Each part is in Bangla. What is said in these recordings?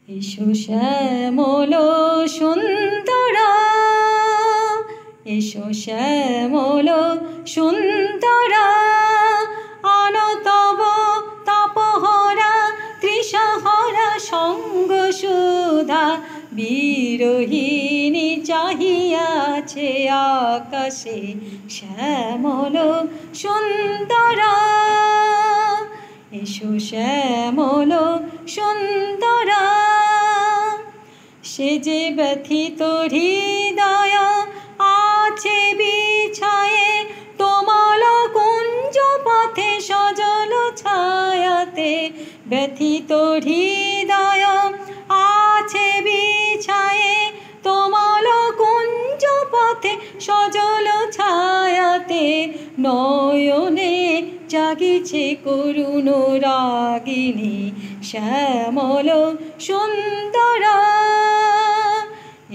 এসো শ্যামল সুন্দরা, এসো শ্যামল সুন্দরা, আনো তব তাপহরা তৃষাহরা সঙ্গ সুধা। বিরহিণী চাহিয়াছে আকাশে শ্যামল সুন্দরা। এসো শ্যামল সুন্দরা, সে যে ব্যথিত হৃদয় আছে বিছায়ে তোমাল কুঞ্জ পথে সজল ছায়াতে। ব্যথিত হৃদয় আছে বিছায়ে তোমাল কুঞ্জ পথে সজল ছায়াতে। নয়নে জাগিছে করুণ রাগিনী শ্যামল সুন্দরা।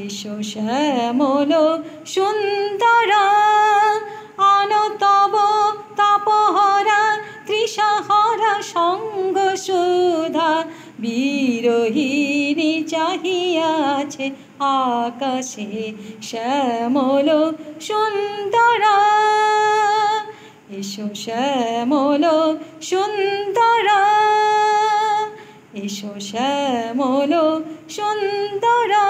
এসো শ্যামল সুন্দরা, আনো তব তাপহরা তৃষাহরা সঙ্গ সুধা। বিরহিণী চাহিয়াছে আকাশে শ্যামল সুন্দরা। এসো শ্যামল সুন্দরা, এসো শ্যামল সুন্দরা।